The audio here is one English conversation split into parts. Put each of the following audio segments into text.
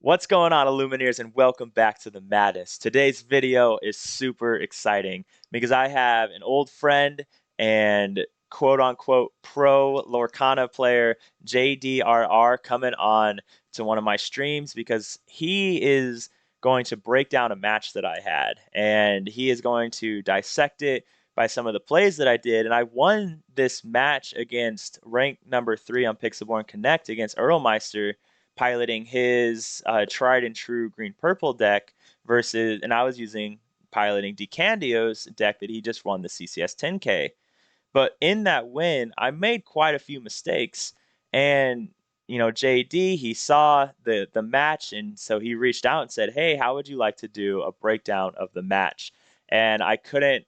What's going on, Illumineers, and welcome back to the Madness. Today's video is super exciting because I have an old friend and quote unquote pro Lorcana player JDRR coming on to one of my streams because he is going to break down a match that I had and he is going to dissect it by some of the plays that I did. And I won this match against rank number 3 on Pixelborn Connect against EarlMiester, piloting his tried and true green purple deck versus, and I was using piloting DeCandio's deck that he just won the CCS 10K. But in that win, I made quite a few mistakes, and JD, he saw the match, and so he reached out and said, "Hey, how would you like to do a breakdown of the match?" And I couldn't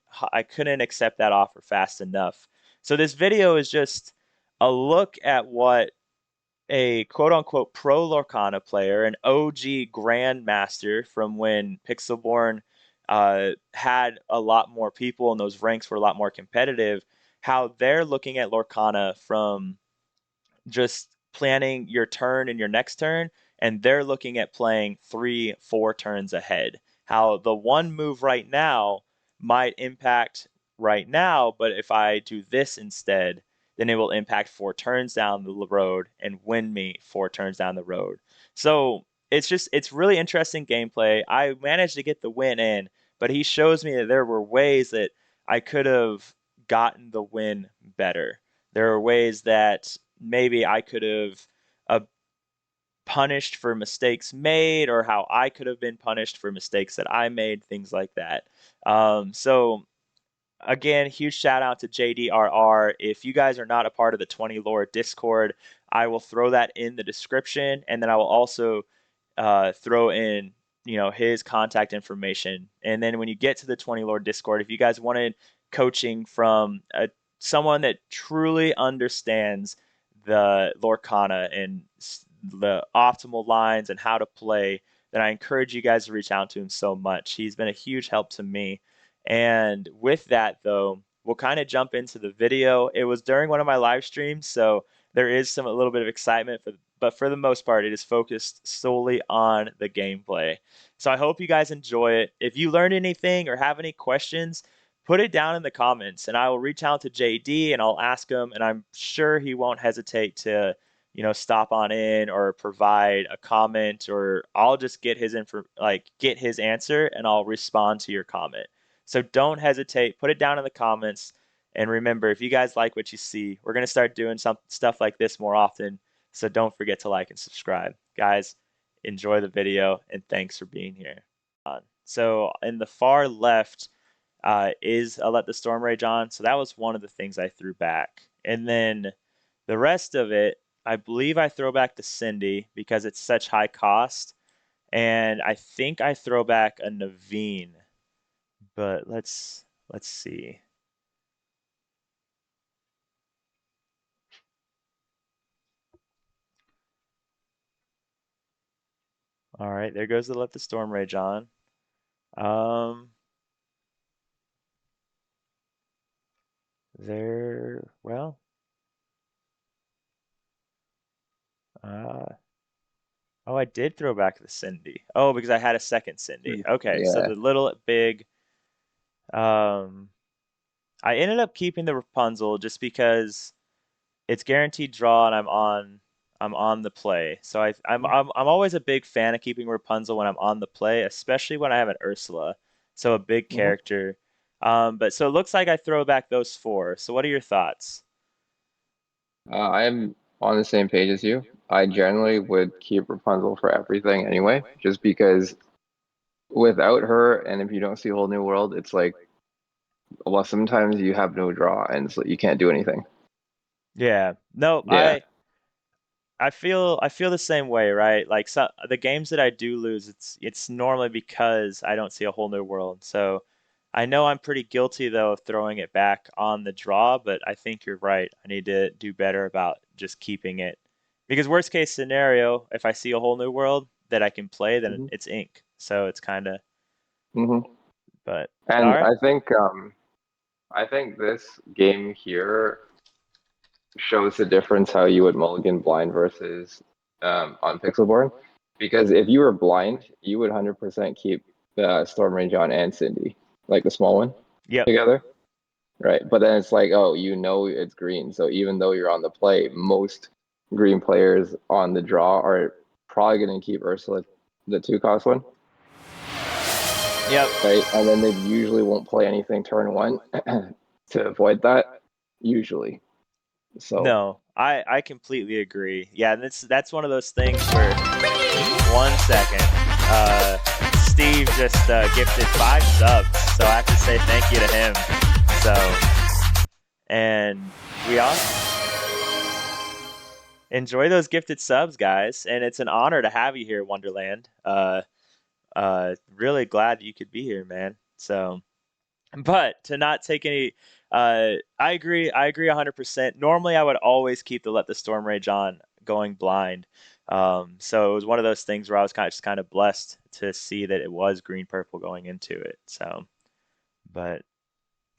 accept that offer fast enough. So this video is just a look at what a quote unquote pro Lorcana player, an OG grandmaster from when Pixelborn had a lot more people and those ranks were a lot more competitive, how they're looking at Lorcana from just planning your turn and your next turn, and they're looking at playing 3, 4 turns ahead. How the one move right now might impact right now, but if I do this instead, then it will impact 4 turns down the road and win me 4 turns down the road. So it's really interesting gameplay. I managed to get the win in, but he shows me that there were ways that I could have gotten the win better. There are ways that maybe I could have uh, punished for mistakes made, or how I could have been punished for mistakes that I made, things like that. So again, huge shout out to JDRR. If you guys are not a part of the 20 Lore Discord, I will throw that in the description, and then I will also throw in his contact information. And then when you get to the 20 Lore Discord, if you guys wanted coaching from someone that truly understands the Lorcana and the optimal lines and how to play, then I encourage you guys to reach out to him so much. He's been a huge help to me. And with that, though, we'll kind of jump into the video. It was during one of my live streams, so there is a little bit of excitement, but for the most part, it is focused solely on the gameplay. So I hope you guys enjoy it. If you learned anything or have any questions, put it down in the comments, and I will reach out to JD and I'll ask him, and I'm sure he won't hesitate to stop on in or provide a comment, or I'll just get get his answer and I'll respond to your comment. So don't hesitate, put it down in the comments. And remember, if you guys like what you see, we're going to start doing some stuff like this more often. So don't forget to like and subscribe. Guys, enjoy the video and thanks for being here. So in the far left is a Let the Storm Rage On. So that was one of the things I threw back. And then the rest of it, I believe I throw back to Cindy because it's such high cost. And I think I throw back a Naveen. But let's see. All right, there goes the Let the Storm Rage On. Um, well, uh, oh, I did throw back the Cindy. Oh, because I had a second Cindy. Okay, so Yeah. the little big, um, I ended up keeping the Rapunzel just because it's guaranteed draw and I'm on the play. So I'm always a big fan of keeping Rapunzel when I'm on the play, especially when I have an Ursula. So a big Mhm. character. But so it looks like I throw back those 4. So what are your thoughts? I'm on the same page as you. I generally would keep Rapunzel for everything anyway, just because without her, and if you don't see a whole new world, it's like, well, sometimes you have no draw and it's like you can't do anything. Yeah. No, Yeah. I feel the same way, right? Like the games that I do lose, it's normally because I don't see a whole new world. So I know I'm pretty guilty though of throwing it back on the draw, but I think you're right. I need to do better about just keeping it. Because worst case scenario, if I see a whole new world that I can play, then hmm it's ink. So it's kind of, hmm but all And right. I think this game here shows the difference how you would mulligan blind versus on Pixelborn. Because if you were blind, you would 100% keep Storm Ray John and Cindy, like the small one, Yep. together. Right. But then it's like, oh, you know it's green. So even though you're on the play, most green players on the draw are probably going to keep Ursula, the 2-cost one. Yep. Right. And then they usually won't play anything turn one to avoid that, usually. So, No, I completely agree. Yeah, that's one of those things where 1 second, Steve just gifted 5 subs, so I have to say thank you to him. So, and we all enjoy those gifted subs, guys, and it's an honor to have you here, Wonderland. Really glad you could be here, man. So. But to not take any, I agree. I agree 100%. Normally, I would always keep the Let the Storm Rage on going blind. So it was one of those things where I was kind of blessed to see that it was green purple going into it. So, but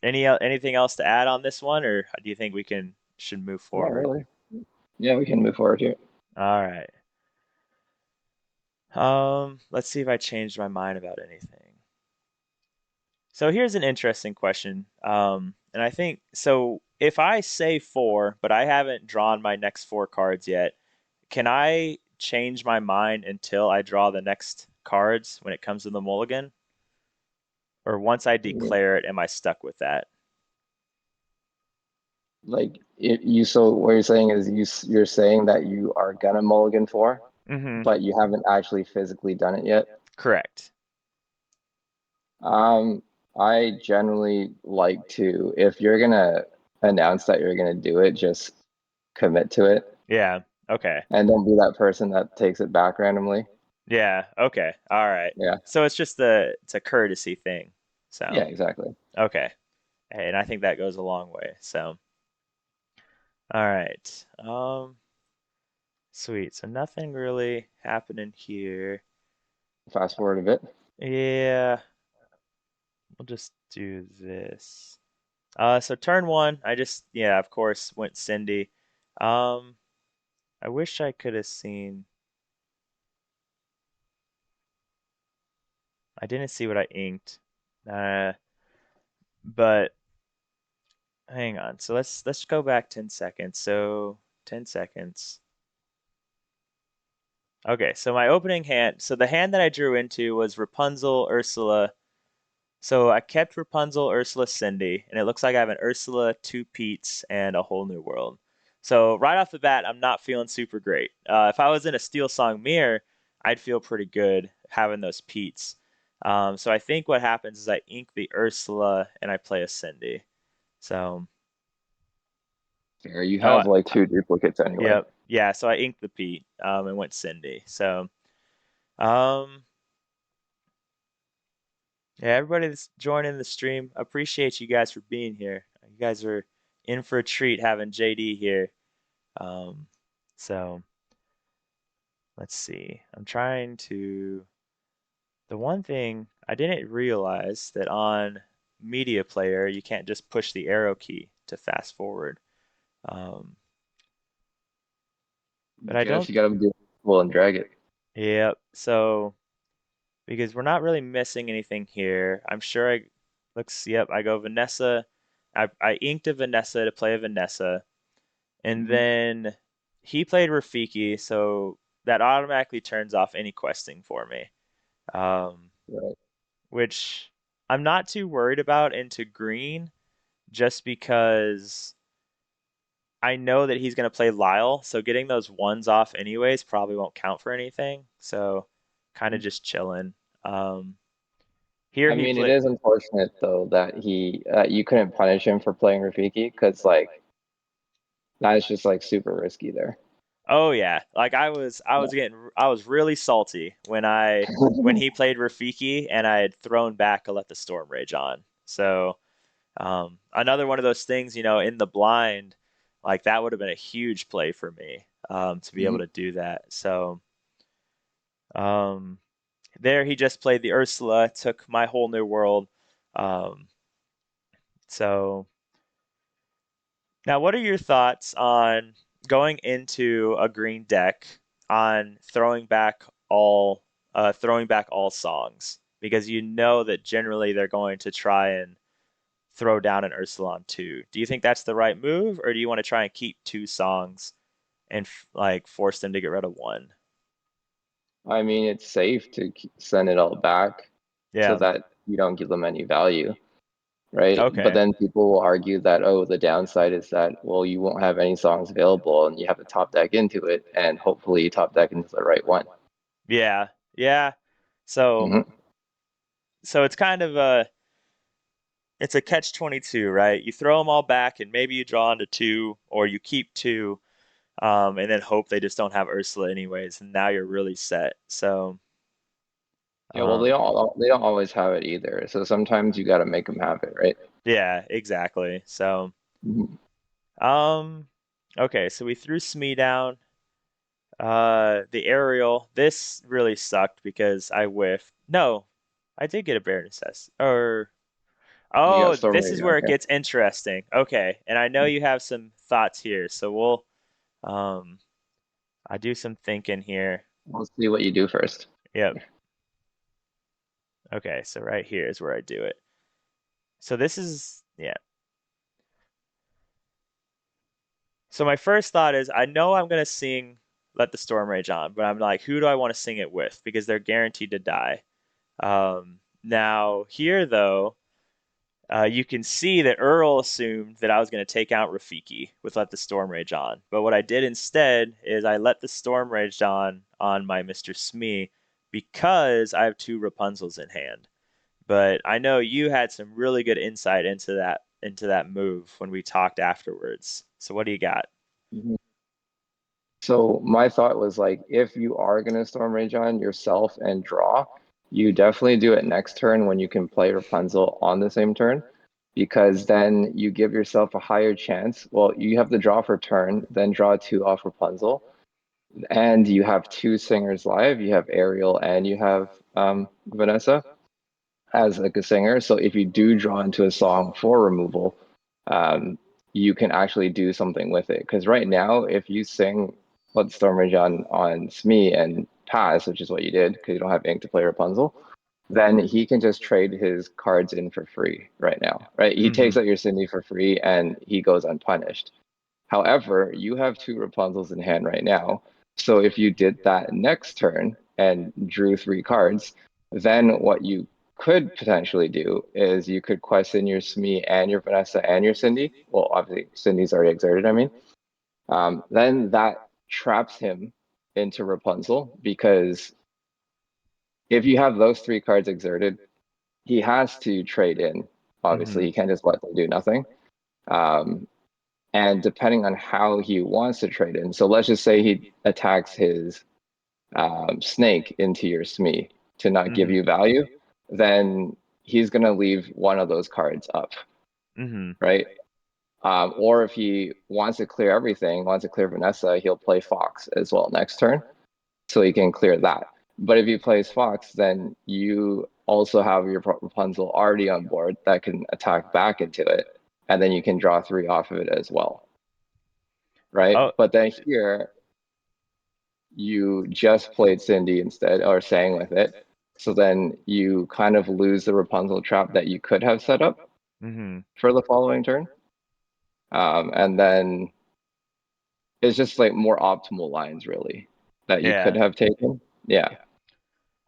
anything else to add on this one, or do you think we should move not forward? really. Yeah, we can move forward here. All right. Let's see if I changed my mind about anything. So here's an interesting question. And I think so. If I say four, but I haven't drawn my next four cards yet, can I change my mind until I draw the next cards when it comes to the mulligan? Or once I declare it, am I stuck with that? Like you, so what you're saying is you're saying that you are gonna mulligan for, Mm-hmm. but you haven't actually physically done it yet. Correct. Um, I generally like to, if you're gonna announce that you're gonna do it, just commit to it Yeah. Okay. and don't be that person that takes it back randomly. Yeah. Okay. All right. Yeah. So it's a courtesy thing. Yeah, So exactly. okay. Hey, and I think that goes a long way. So all right. Sweet. So nothing really happening here. Fast forward a bit. Yeah, we'll just do this. So turn one, yeah, of course, went Cindy. Um, I wish I could have seen. I didn't see what I inked. Uh, but hang on. So let's go back 10 seconds. So 10 seconds. Okay, so my opening hand. So the hand that I drew into was Rapunzel, Ursula. So I kept Rapunzel, Ursula, Cindy, and it looks like I have an Ursula, two Pete's, and a whole new world. So right off the bat, I'm not feeling super great. If I was in a Steel Song mirror, I'd feel pretty good having those Pete's. So I think what happens is I ink the Ursula and I play a Cindy. So Fair. You oh have like two duplicates anyway. yep, yeah. So I inked the Pete and went Cindy. So um, yeah, everybody that's joining the stream, appreciate you guys for being here. You guys are in for a treat having JD here. Um, so let's see. I'm trying to. The one thing I didn't realize that on Media Player you can't just push the arrow key to fast forward. Um, but I don't. You gotta do well and drag it. Yep. So because we're not really missing anything here, I'm sure I looks. Yep. I go Vanessa. I inked a Vanessa to play a Vanessa. And Mhm. then he played Rafiki, so that automatically turns off any questing for me. Um, Right. which I'm not too worried about into green, just because I know that he's going to play Lyle, so getting those ones off anyways probably won't count for anything. So kind of just chilling. Um, here I he mean, it played. is unfortunate though that he you couldn't punish him for playing Rafiki because like that is just like super risky there. Oh yeah, like Yeah. I was really salty when he played Rafiki and I had thrown back a Let the Storm Rage on. So another one of those things, in the blind, like that would have been a huge play for me to be able Mhm. to do that. So um, there he just played the Ursula, took my whole new world. Um, so now, what are your thoughts on going into a green deck on throwing back throwing back all songs because you know that generally they're going to try and throw down an Ursulon too. Do you think that's the right move, or do you want to try and keep two songs and like force them to get rid of one? I mean, it's safe to send it all back so Yeah. that you don't give them any value, right? But Okay. then people will argue that, oh, the downside is that, well, you won't have any songs available and you have to top deck into it, and hopefully you top deck into the right one. Yeah. Yeah. So Hmm. so it's kind of it's a catch 22, right? You throw them all back and maybe you draw into two or you keep two and then hope they just don't have Ursula anyways, and now you're really set. So Yeah, well, um they don't always have it either. So sometimes you got to make them have it, right? yeah, exactly. So Mhm. um okay, so we threw Smee down. The aerial. This really sucked because I whiffed. No, I did get a bare necessity. Or You got oh, Storm this Rage is on where it here. gets interesting. Okay, and I know you have some thoughts here, so we'll um I do some thinking here. Let's see what you do first. Yep. Okay, so right here is where I do it. So this is yeah. So my first thought is I know I'm gonna sing Let the Storm Rage On, but I'm like, who do I want to sing it with? Because they're guaranteed to die. Now here though, you can see that Earl assumed that I was going to take out Rafiki with Let the Storm Rage On. But what I did instead is I let the Storm Rage on my Mr. Smee because I have two Rapunzels in hand. But I know you had some really good insight into that move when we talked afterwards. So what do you got? Mhm. So my thought was like, if you are gonna Storm Rage on yourself and draw, you definitely do it next turn when you can play Rapunzel on the same turn, because then you give yourself a higher chance. Well, you have to draw for turn, then draw two off Rapunzel, and you have two singers live. You have Ariel and you have Vanessa as like a singer. So if you do draw into a song for removal, um, you can actually do something with it. Because right now, if you sing Let the Storm Rage on Smee and pass, which is what you did, because you don't have ink to play Rapunzel, then he can just trade his cards in for free right now, right? He Mm-hmm. takes out your Cindy for free and he goes unpunished. However, you have two Rapunzels in hand right now. So if you did that next turn and drew three cards, then what you could potentially do is you could quest in your Smee and your Vanessa and your Cindy. Well, obviously, Cindy's already exerted, I mean. Then that traps him into Rapunzel because if you have those three cards exerted, he has to trade in. Obviously, Mm-hmm. he can't just let them do nothing. Um, and depending on how he wants to trade in, so let's just say he attacks his snake into your Smee to not give Mm-hmm. you value, then he's going to leave one of those cards up, Mm-hmm. right? Or if he wants to clear everything, wants to clear Vanessa, he'll play Fox as well next turn, so he can clear that. But if he plays Fox, then you also have your Rapunzel already on board that can attack back into it, and then you can draw three off of it as well, right? Oh, But then here, you just played Cindy instead, or sang with it. So then you kind of lose the Rapunzel trap that you could have set up mm-hmm. for the following turn. And then it's just like more optimal lines, really, that you could Yeah. have taken. Yeah. Does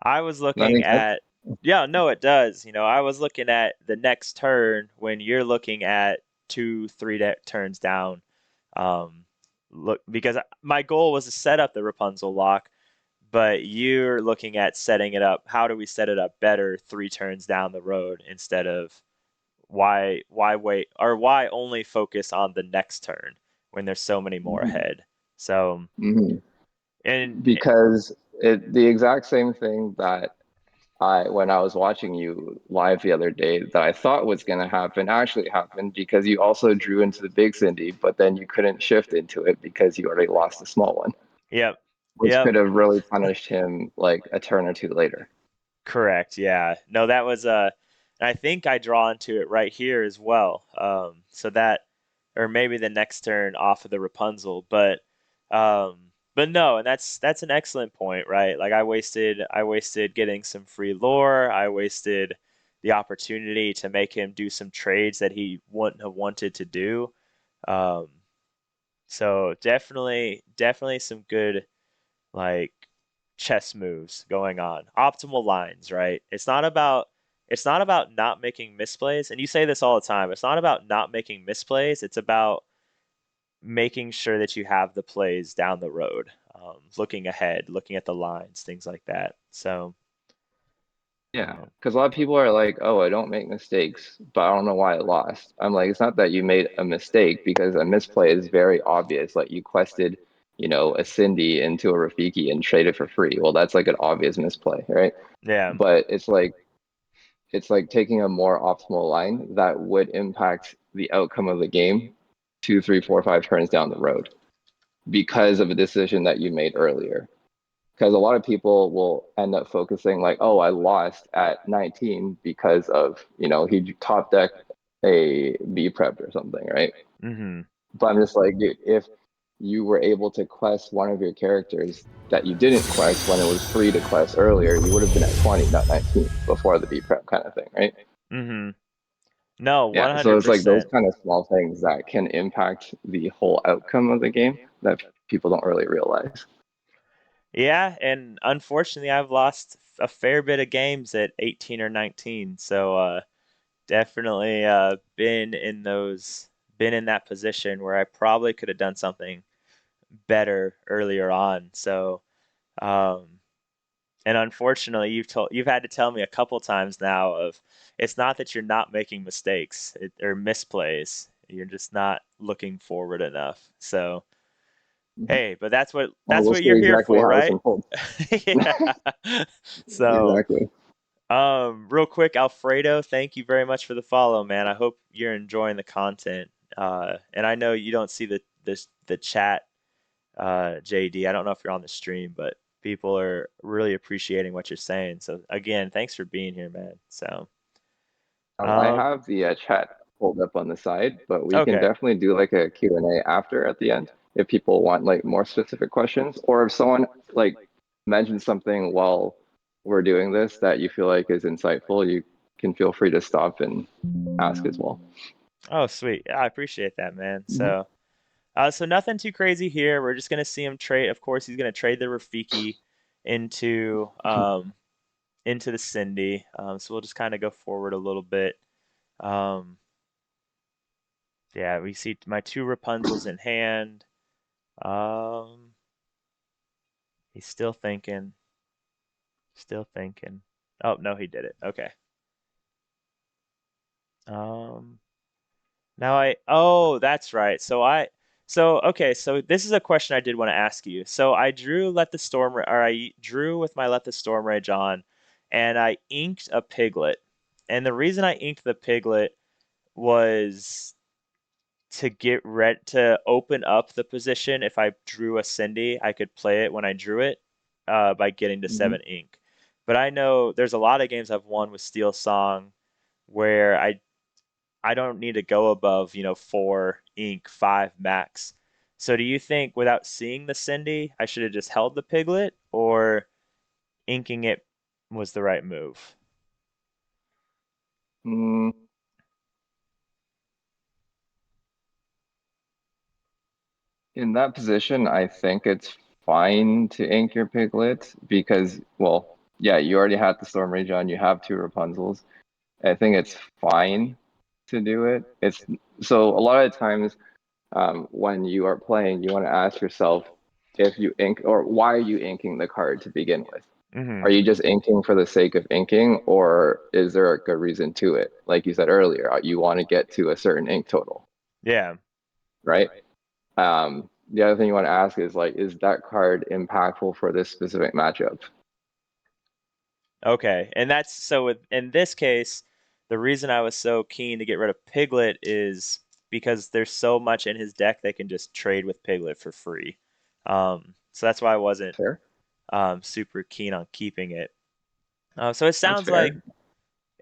I was that looking make sense? at, yeah, no, it does. I was looking at the next turn when you're looking at two, turns down. Um, look, because my goal was to set up the Rapunzel lock, but you're looking at setting it up. How do we set it up better three turns down the road instead of why wait or why only focus on the next turn when there's so many more Hmm. ahead? So, Hmm. and Because the exact same thing that when I was watching you live the other day, that I thought was going to happen actually happened because you also drew into the big Cindy, but then you couldn't shift into it because you already lost the small one, yep, which yep. could have really punished him like a turn or two later. Correct. Yeah. No, that was I think I draw into it right here as well. So that or maybe the next turn off of the Rapunzel, but um but no, and that's an excellent point, right? Like I wasted getting some free lore. I wasted the opportunity to make him do some trades that he wouldn't have wanted to do. Um, so definitely some good like chess moves going on. Optimal lines, right? It's not about not making misplays, and you say this all the time. It's not about not making misplays. It's about making sure that you have the plays down the road, looking ahead, looking at the lines, things like that. So, Yeah, um, because a lot of people are like, "Oh, I don't make mistakes, but I don't know why I lost." I'm like, it's not that you made a mistake because a misplay is very obvious. Like you quested, a Cindy into a Rafiki and traded for free. Well, that's like an obvious misplay, right? yeah. But it's like taking a more optimal line that would impact the outcome of the game two, three, four, 5 turns down the road because of a decision that you made earlier. Because a lot of people will end up focusing like, oh, I lost at 19 because of, he top decked a B prep or something, right? Hmm. But I'm just like, dude, if you were able to quest one of your characters that you didn't quest when it was free to quest earlier, you would have been at 20, not 19 before the B prep kind of thing, right? Hmm. No, Yeah, so it's like those 100%. kind of small things that can impact the whole outcome of the game that people don't really realize. Yeah, and unfortunately, I've lost a fair bit of games at 18 or 19. So, definitely been in that position where I probably could have done something better earlier on. So, um, and unfortunately, you've had to tell me a couple times now of it's not that you're not making mistakes or misplays. You're just not looking forward enough. So, hey, but that's what Well, that's we'll what see you're here exactly for, how this right? unfolds. Yeah. So, Exactly. real quick, Alfredo, thank you very much for the follow, man. I hope you're enjoying the content. And I know you don't see the chat, JD. I don't know if you're on the stream, but people are really appreciating what you're saying. So again, thanks for being here, man. So, I um, have the chat pulled up on the side, but we can okay. definitely do like a Q&A after at the end if people want like more specific questions, or if someone like mentions something while we're doing this that you feel like is insightful, you can feel free to stop and ask as well. Oh, sweet. Yeah, I appreciate that, man. Mhm. So nothing too crazy here. We're just gonna see him trade. Of course, he's gonna trade the Rafiki into into the Cindy. So we'll just kind of go forward a little bit. Um, yeah, we see my two Rapunzels in hand. Um, he's still thinking. Oh, no, he did it. Okay. Um, oh, that's right. Okay, so this is a question I did want to ask you. So I drew Let the Storm, or I drew with my Let the Storm Rage on, and I inked a piglet. And the reason I inked the piglet was to open up the position. If I drew a Cindy, I could play it when I drew it by getting to Mhm. 7 ink. But I know there's a lot of games I've won with Steel Song where I don't need to go above 4 ink, 5 max. So do you think without seeing the Cindy, I should have just held the piglet, or inking it was the right move? Mm, in that position, I think it's fine to ink your piglet because, well, yeah, you already had the Storm Rage on, you have two Rapunzels. I think it's fine to do it. It's so a lot of times when you are playing, you want to ask yourself if you ink or why are you inking the card to begin with? Hmm. Are you just inking for the sake of inking, or is there a good reason to it? Like you said earlier, you want to get to a certain ink total, Yeah. right? The other thing you want to ask is like, is that card impactful for this specific matchup? Okay. And that's so in this case, the reason I was so keen to get rid of Piglet is because there's so much in his deck they can just trade with Piglet for free. So that's why I wasn't Fair. super keen on keeping it. So it That's sounds like fair.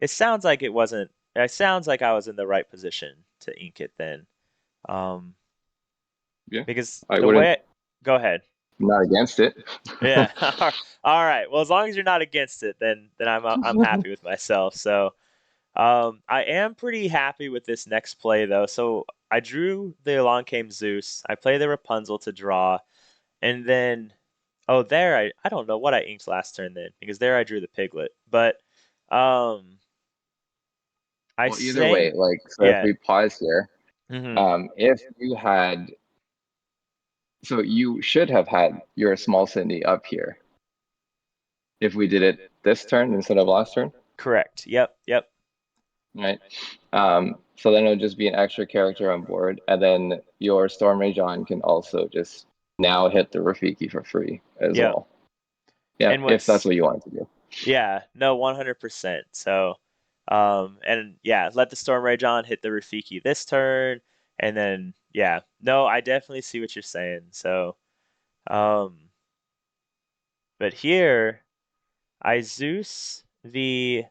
it sounds like it wasn't. It sounds like I was in the right position to ink it then, um, Yeah. because I the wouldn't way. Go ahead. not against it. Yeah. All right. Well, as long as you're not against it, then I'm happy with myself. So, I am pretty happy with this next play though. So I drew the Along Came Zeus. I play the Rapunzel to draw, and then oh there I don't know what I inked last turn then because there I drew the piglet. But um I Well, either way, say like, so if yeah. we pause here, Hmm. if you had, so you should have had your small Cindy up here if we did it this turn instead of last turn, Correct. Yep. Yep. right? So then it'll just be an extra character on board, and then your Storm Rajon can also just now hit the Rafiki for free as Yep. well. Yeah, And if that's what's what you want to do. yeah, no, 100%. So, and yeah, let the Storm Rage on, hit the Rafiki this turn, and then yeah, no, I definitely see what you're saying. So, um, but here I Zeus the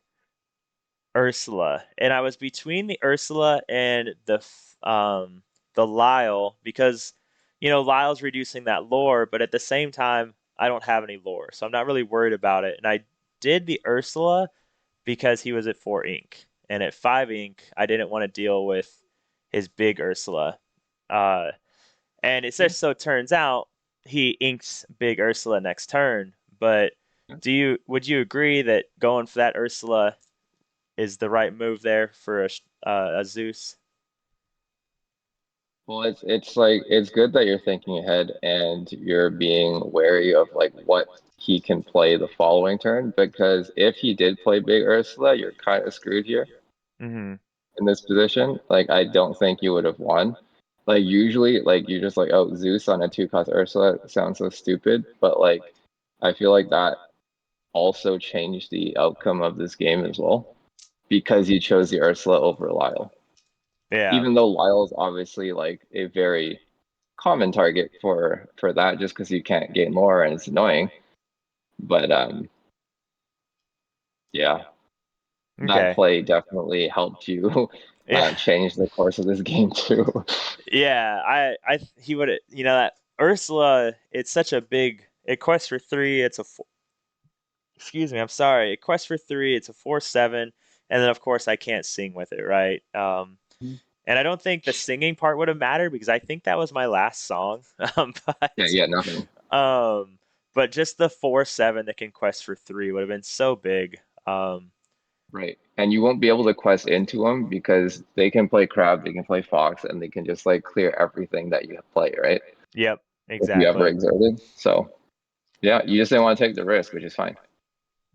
Ursula, and I was between the Ursula and the Lyle because Lyle's reducing that lore, but at the same time I don't have any lore, so I'm not really worried about it. And I did the Ursula because he was at 4 ink. And at 5 ink, I didn't want to deal with his big Ursula. Uh, and it just so turns out he inks big Ursula next turn. But would you agree that going for that Ursula is the right move there for a Zeus? Well, it's like it's good that you're thinking ahead and you're being wary of like what he can play the following turn because if he did play Big Ursula, you're kind of screwed here Mm-hmm. in this position. Like I don't think you would have won. Like usually, like you're just like, oh, Zeus on a 2-cost Ursula sounds so stupid, but like I feel like that also changed the outcome of this game as well because you chose the Ursula over Lyle. Yeah. Even though Lyle is obviously like a very common target for that just because you can't gain more and it's annoying. But yeah, that Okay. play definitely helped you Yeah. change the course of this game too. Yeah. He would that Ursula. It's such a big. It quests for 3. It's a excuse me, I'm sorry. It quests for 3. It's a 4/7, and then of course I can't sing with it, right? And I don't think the singing part would have mattered because I think that was my last song. Yeah, yeah, nothing. Um, but just the 4/7 that can quest for 3 would have been so big. Right. And you won't be able to quest into them because they can play crab, they can play fox, and they can just like clear everything that you play, right? Yep, If you ever exactly. exerted. So yeah, you just didn't want to take the risk, which is fine.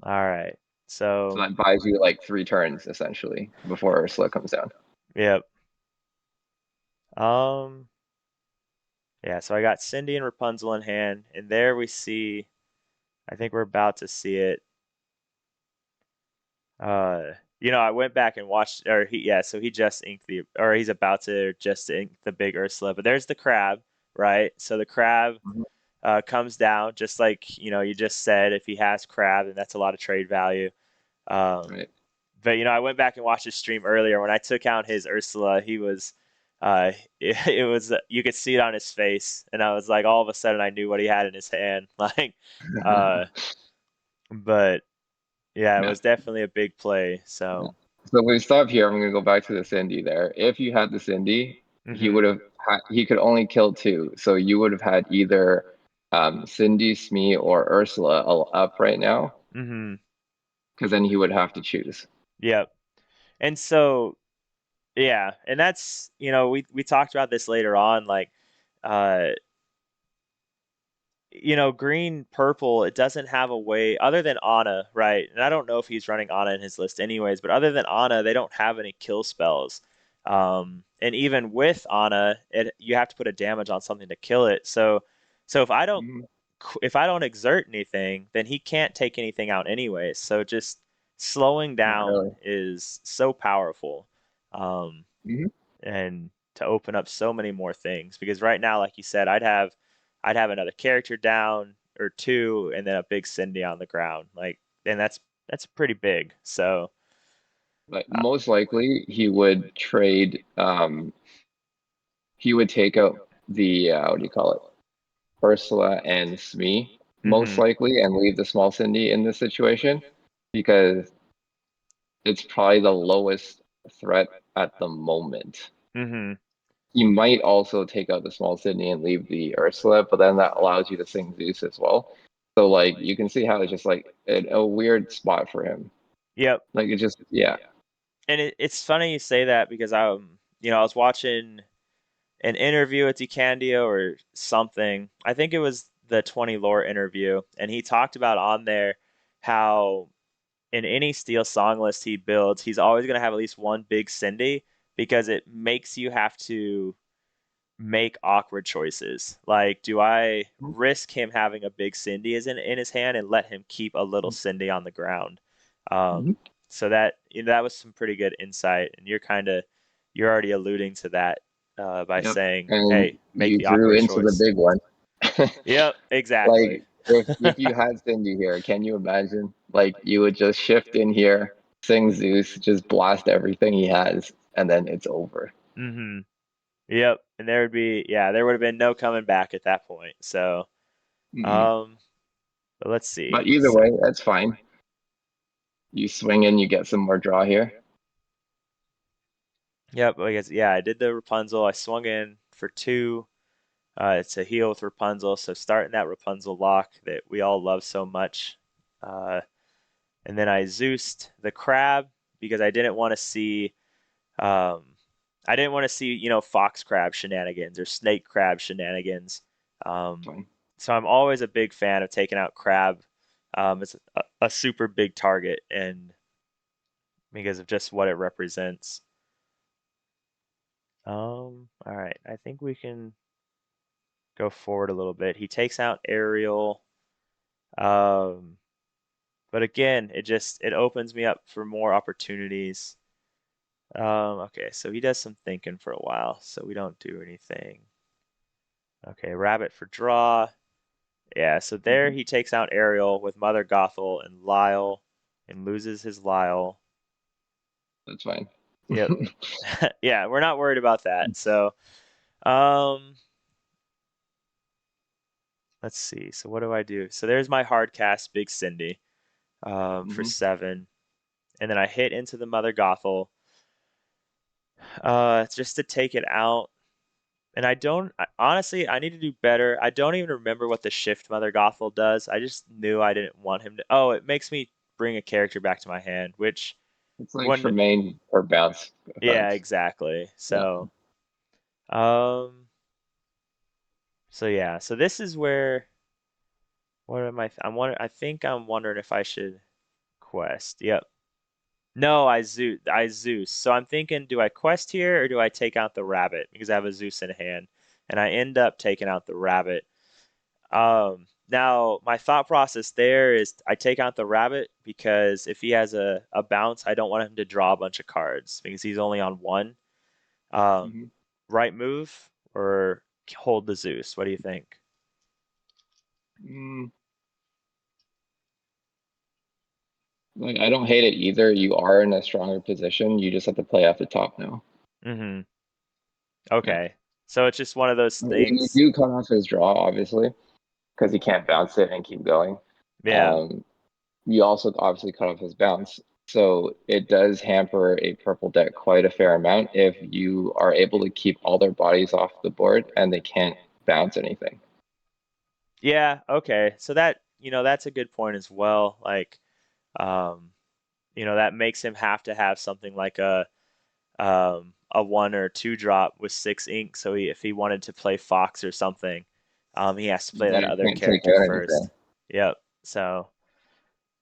All right. So So, that buys you like 3 turns essentially before Ursula comes down. yep. Um, yeah, so I got Cindy and Rapunzel in hand, and there we see, I think we're about to see it. I went back and watched, or so he just inked or he's about to just ink the big Ursula, but there's the crab, right? So the crab Mhm. comes down, just like, you just said, if he has crab, then that's a lot of trade value. Um, Right. but, I went back and watched his stream earlier. When I took out his Ursula, he was, it was, you could see it on his face. And I was like, all of a sudden, I knew what he had in his hand. Like, uh, but yeah, it Yeah. was definitely a big play. Yeah. So, So if we stop here, I'm gonna go back to the Cindy there. If you had the Cindy, hmm he could only kill 2. So you would have had either Cindy, Smee, or Ursula all up right now, hmm because then he would have to choose. yep. And so, yeah, and that's, we talked about this later on, like, uh, green purple, it doesn't have a way other than Ana, right? And I don't know if he's running Ana in his list anyways, but other than Ana, they don't have any kill spells. And even with Ana, you have to put a damage on something to kill it. So Mhm. if I don't exert anything, then he can't take anything out anyways. So just slowing Not down really. is so powerful. Um, Hmm. and to open up so many more things because right now like you said I'd have another character down or 2 and then a big Cindy on the ground like and that's pretty big so But uh, most likely he would trade. He would take out the what do you call it? Ursula and Smee most Mm-hmm. likely, and leave the small Cindy in this situation because it's probably the lowest threat at the moment. Mm-hmm. He might also take out the small Sydney and leave the Ursula, but then that allows you to sing Zeus as well. So like you can see how it's just like a weird spot for him. Yep. Like it just yeah. And it's funny you say that because I was watching an interview with DeCandio or something. I think it was the 20 lore interview, and he talked about on there how in any Steel song list he builds, he's always going to have at least one big Cindy because it makes you have to make awkward choices. Like, do I risk him having a big Cindy in his hand and let him keep a little Cindy on the ground? Mhm. So that that was some pretty good insight, and you're already alluding to that by Yep. saying, And "Hey, make you the drew awkward into the choice." big one. Yep, exactly. Like if you had Cindy here, can you imagine? Like you would just shift in here, sing Zeus, just blast everything he has, and then it's over. hmm Yep, and there would have been no coming back at that point. So, Mhm. um, but let's see. But either way, that's fine. You swing in, you get some more draw here. Yep, I guess I did the Rapunzel. I swung in for two. It's a heal with Rapunzel, so starting that Rapunzel lock that we all love so much. Uh, and then I Zeused the crab because um, I didn't want to see fox crab shenanigans or snake crab shenanigans. Um, Fine. so I'm always a big fan of taking out crab. It's a super big target, and because of just what it represents. All right, I think we can go forward a little bit. He takes out Ariel. Um, but again, it opens me up for more opportunities. Okay, so he does some thinking for a while, so we don't do anything. Okay, rabbit for draw. Yeah, so there Mhm. he takes out Ariel with Mother Gothel and Lyle and loses his Lyle. That's fine. Yep. Yeah, we're not worried about that. So, um, let's see. So what do I do? So there's my hard cast, Big Cindy, for Mhm. 7. And then I hit into the Mother Gothel, just to take it out. And honestly, I need to do better. I don't even remember what the shift Mother Gothel does. I just knew I didn't want him to. Oh, it makes me bring a character back to my hand, which It's like when, for main or bounce yeah, effects. exactly. Yeah. Um, so yeah, so this is where, what am I, I think I'm wondering if I should quest. Yep. No, I Zeus. So I'm thinking, do I quest here or do I take out the rabbit because I have a Zeus in hand, and I end up taking out the rabbit. Now my thought process there is I take out the rabbit because if he has a bounce, I don't want him to draw a bunch of cards because he's only on one. Um, Mhm. right move or hold the Zeus? What do you think? Mm, like I don't hate it either. You are in a stronger position. You just have to play off the top now. Mm-hmm. Yeah. Okay. So it's just one of those You things. do cut off his draw, obviously, because he can't bounce it and keep going. Yeah. Um, you also obviously cut off his bounce. So it does hamper a purple deck quite a fair amount if you are able to keep all their bodies off the board and they can't bounce anything. Yeah, okay. So that's a good point as well. Like, um, that makes him have to have something like a 1 or 2 drop with 6 ink. So if he wanted to play Fox or something, he has to play Yeah, that you other can't take character out anything. first. Yep. So,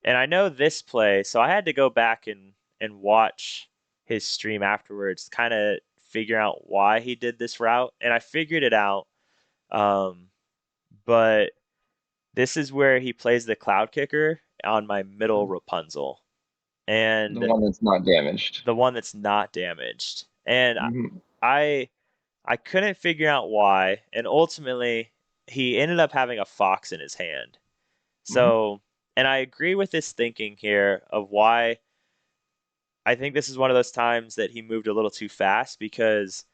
and I know this play, so I had to go back and watch his stream afterwards, kind of figure out why he did this route, and I figured it out. Um, but this is where he plays the Cloud Kicker on my middle Rapunzel, The and one that's not damaged. the one that's not damaged. And Hmm. I I couldn't figure out why, and ultimately he ended up having a fox in his hand. Hmm. So, and I agree with this thinking here of why I think this is one of those times that he moved a little too fast because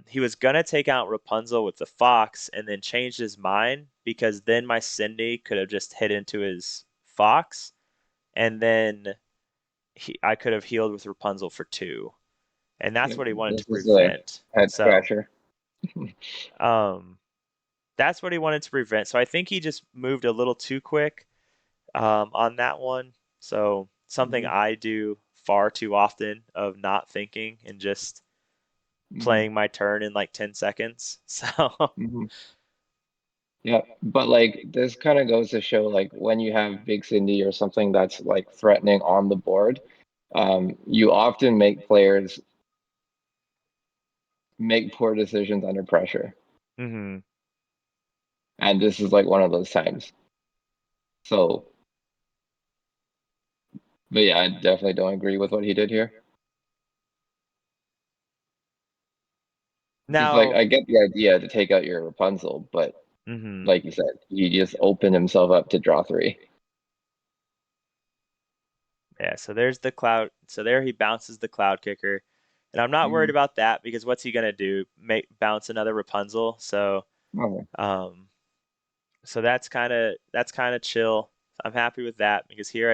he was gonna take out Rapunzel with the fox and then changed his mind because then my Cindy could have just hit into his fox and then I could have healed with Rapunzel for two. And that's Yep. what he wanted to This is a prevent. head So, scratcher. um, that's what he wanted to prevent. So I think he just moved a little too quick on that one. So something Mhm, I do far too often of not thinking and just mhm, playing my turn in like 10 seconds. So, mhm. Yeah, but like this kind of goes to show like when you have Big Cindy or something that's like threatening on the board, you often make players make poor decisions under pressure. mhm. And this is like one of those times. So, but yeah, I definitely don't agree with what he did here. Because like Now, I get the idea to take out your Rapunzel, but mhm. like you said, he just opened himself up to draw three. Yeah, so there's the cloud. So there he bounces the cloud kicker. And I'm not worried Mhm. about that because what's he gonna do? Make bounce another Rapunzel. Oh, Um so that's kind of chill. I'm happy with that because here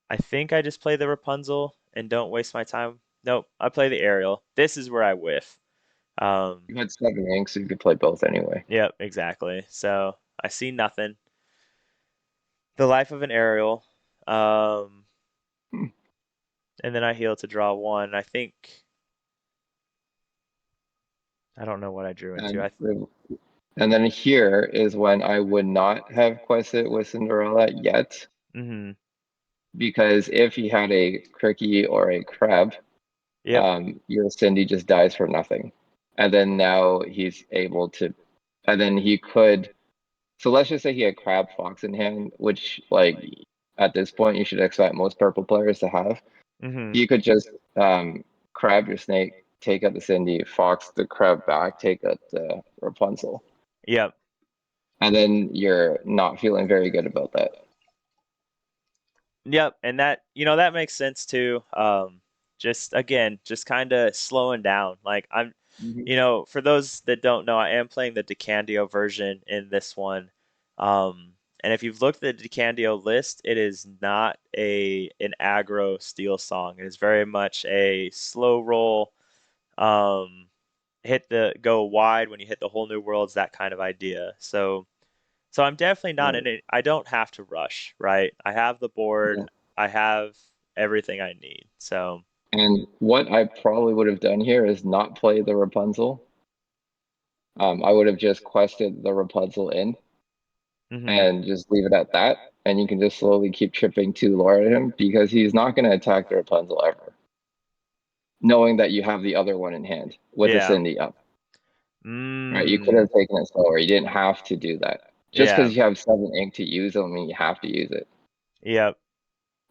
I think I just play the Rapunzel and don't waste my time. Nope, I play the Ariel. This is where I whiff. you had seven inks, so you could play both anyway. Yep, exactly. So I see nothing. The life of an Ariel. Um, Hmm. and then I heal to draw one. I think I don't know what I drew into. And and then here is when I would not have quested with Cinderella yet, mm-hmm. because if he had a Cricky or a Crab, Yep. your Cindy just dies for nothing. And then now he's able to, and then he could. So let's just say he had Crab Fox in hand, which like at this point you should expect most purple players to have. Mm-hmm. You could just Crab your Snake, take out the Cindy, Fox the Crab back, take out the Rapunzel, Yep. and then you're not feeling very good about that. Yep. And that makes sense too. Just again, just kind of slowing down. Like Mhm. for those that don't know, I am playing the Decandio version in this one. And if you've looked at the Decandio list, it is not an aggro steel song. It is very much a slow roll, um, hit the go wide when you hit the whole new worlds, that kind of idea. So I'm definitely not Right. in it. I don't have to rush, right? I have the board. Yeah. I have everything I need. So, And what I probably would have done here is not play the Rapunzel. I would have just quested the Rapunzel in hmm and just leave it at that. And you can just slowly keep chipping two lore at him because he's not going to attack the Rapunzel ever, knowing that you have the other one in hand with the yeah. Cindy up. Right? You could Mm, have taken it slower. You didn't have to do that. Just yeah. because you have seven ink to use doesn't mean you have to use it. Yep.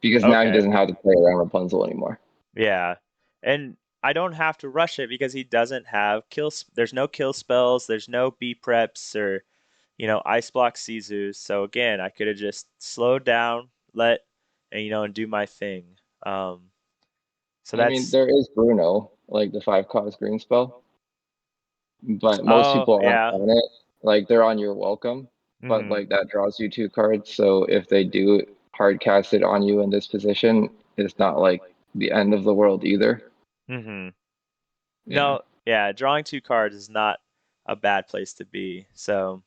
Because now he Okay. doesn't have to play around Rapunzel anymore. Yeah. And I don't have to rush it because he doesn't have there's no kill spells, there's no B preps or ice block Sizus. So again, I could have just slowed down, and do my thing. Um, so I mean, that's there is Bruno, like the five cost green spell, but most oh people aren't yeah. on it. Like they're on your welcome, but hmm like that draws you two cards. So if they do hard cast it on you in this position, it's not like the end of the world either. hmm Yeah. No, yeah, drawing two cards is not a bad place to be. So,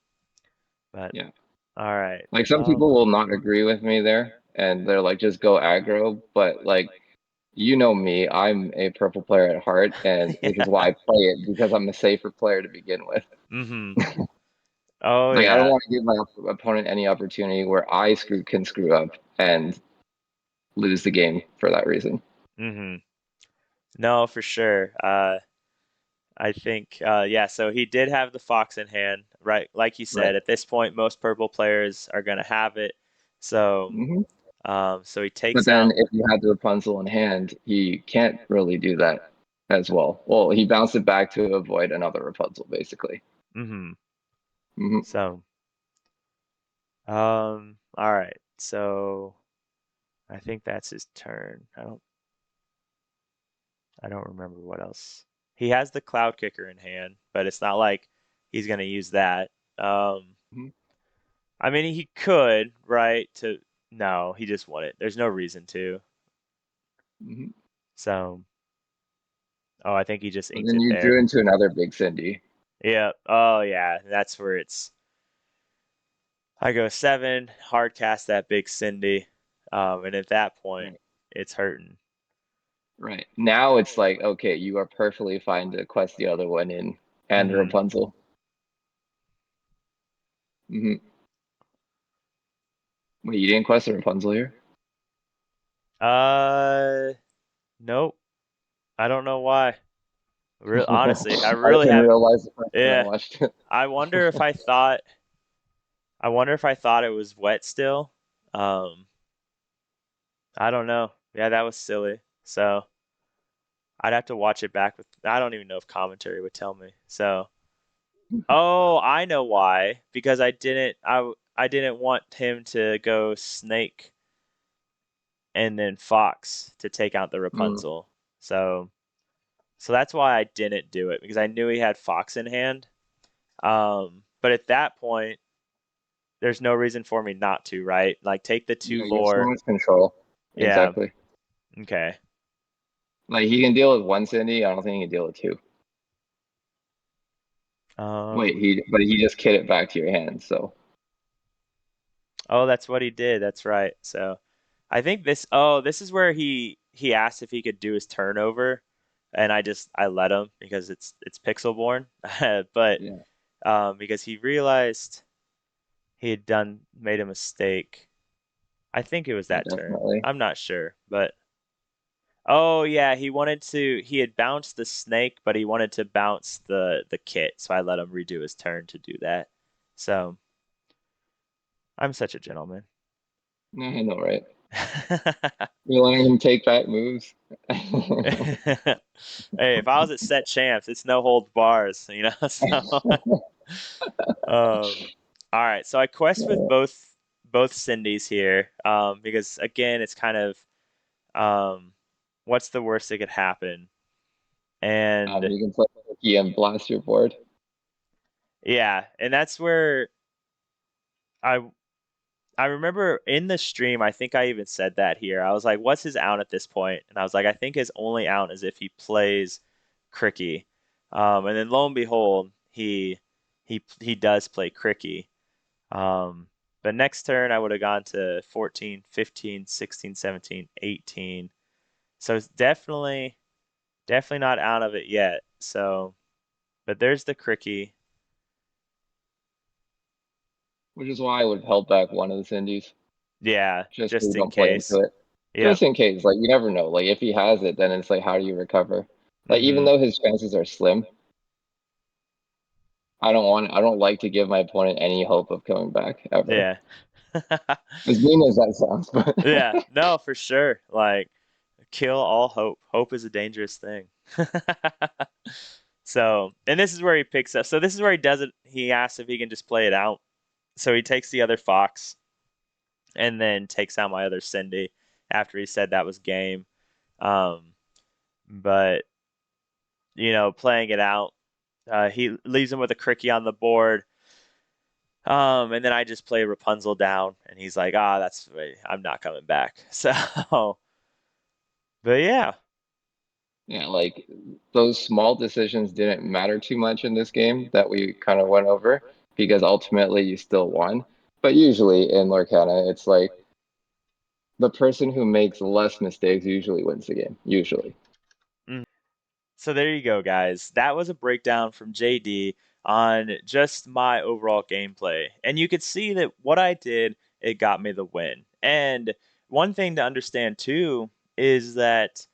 but Yeah. all right. Like some people will not agree with me there and they're like, just go aggro. But like, you know me, I'm a purple player at heart, and which is why Yeah. I play it because I'm a safer player to begin with. hmm Oh Like I don't yeah. want to give my opponent any opportunity where can screw up and lose the game for that reason. hmm No, for sure. I think, yeah, so he did have the Fox in hand, right? Like you Right. said, at this point, most purple players are going to have it. So, Hmm. so he But takes then out. if you had the Rapunzel in hand, he can't really do that as well. Well, he bounced it back to avoid another Rapunzel, basically. hmm Hmm. So, all right. So I think that's his turn. I don't remember what else. he has the Cloud Kicker in hand, but it's not like he's gonna use that. Um, Mhm. I mean, he could, right? To no, he just wouldn't. There's no reason to. Mhm. So, oh, I think he just But inked then it you there. drew into another big Cindy. Yeah. Oh, yeah. That's where it's. I go 7, hard cast that big Cindy, and at that point, Right. it's hurting. Right. Now it's like, okay, you are perfectly fine to quest the other one in and Hmm. Rapunzel. Hmm. Wait, you didn't quest Rapunzel here? Uh, nope. I don't know why. Real honestly, I I really didn't haven't. realize the first time I Yeah. watched it. I wonder if I thought. I wonder if I thought it was wet still. Um, I don't know. Yeah, that was silly. So I'd have to watch it back with. I don't even know if commentary would tell me. So, oh, I know why. Because I didn't want him to go Snake and then Fox to take out the Mm. Rapunzel. So, so that's why I didn't do it because I knew he had Fox in hand. But at that point, there's no reason for me not to, right? Like take the Yeah, 2 you have so lore. much control. Yeah. Exactly. Okay. Like he can deal with one Cindy. I don't think he can deal with two. Wait, Um. he just kid it back to your hand. So Oh, that's what he did. That's right. So, I think this. Oh, this is where he asked if he could do his turnover, and I let him because it's Pixelborn, but yeah, because he realized he had made a mistake. I think it was yeah, that turn. definitely. I'm not sure, but oh yeah, he had bounced the snake, but he wanted to bounce the kit, so I let him redo his turn to do that. So, I'm such a gentleman. I know, right? You're letting him take back moves. Hey, if I was at set champs, it's no holds bars, you know. So, all right. So I quest with both Cindy's here, because again, it's kind of what's the worst that could happen? And You can play Cookie and blast your board. yeah, and that's where I I remember in the stream, I think I even said that here. I was like, "What's his out at this point?" And I was like, "I think his only out is if he plays Cricky." And then lo and behold, he does play Cricky. Um, but next turn, I would have gone to 14, 15, 16, 17, 18. So it's definitely not out of it yet. So, but there's the Cricky. Which is why I would have held back one of the Cindy's Yeah, just so you just in don't play into case. it. Yep. Just in case, like you never know. Like if he has it, then it's like how do you recover? Like even Mm-hmm. though his chances are slim, I don't like to give my opponent any hope of coming back ever. Yeah. As mean as that sounds, Yeah, but no, for sure. Like, kill all hope. Hope is a dangerous thing. So, and this is where he picks up. So this is where he does it. He asks if he can just play it out. So he takes the other fox and then takes out my other Cindy after he said that was game. Um, but playing it out, he leaves him with a cricky on the board. And then I just play Rapunzel down, and he's like, "Ah, I'm not coming back." So, but yeah, yeah, like those small decisions didn't matter too much in this game that we kind of went over because ultimately you still won. But usually in Lorcana, it's like the person who makes less mistakes usually wins the game. Usually. mm. So there you go, guys. That was a breakdown from JD on just my overall gameplay. And you could see that what I did, it got me the win. And one thing to understand too is that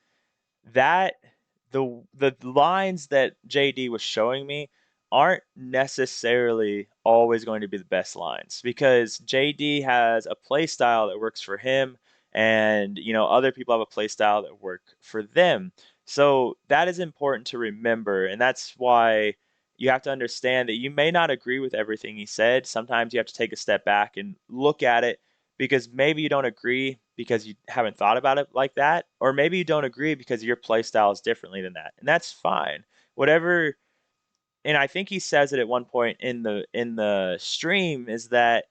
the lines that JD was showing me aren't necessarily always going to be the best lines because JD has a play style that works for him and other people have a play style that work for them. So that is important to remember and that's why you have to understand that you may not agree with everything he said. Sometimes you have to take a step back and look at it because maybe you don't agree because you haven't thought about it like that, or maybe you don't agree because your play style is differently than that, and that's fine. whatever. And I think he says it at one point in the stream is that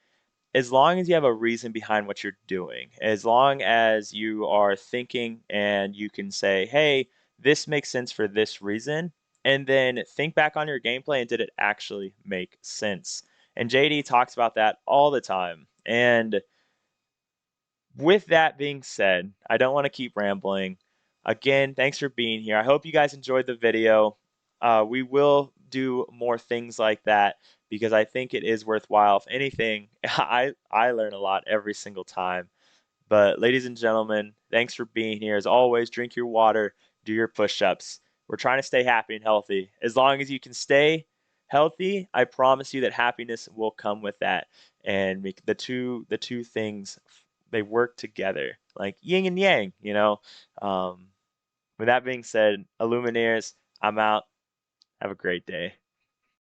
as long as you have a reason behind what you're doing, as long as you are thinking and you can say, hey, this makes sense for this reason, and then think back on your gameplay and did it actually make sense? And JD talks about that all the time. And with that being said, I don't want to keep rambling. Again, thanks for being here. I hope you guys enjoyed the video. We will do more things like that because I think it is worthwhile. If anything, I learn a lot every single time. But ladies and gentlemen, thanks for being here. As always, drink your water, do your push-ups. We're trying to stay happy and healthy. As long as you can stay healthy, I promise you that happiness will come with that. And the two things they work together, like yin and yang, you know. Um, with that being said, Illumineers, I'm out. Have a great day.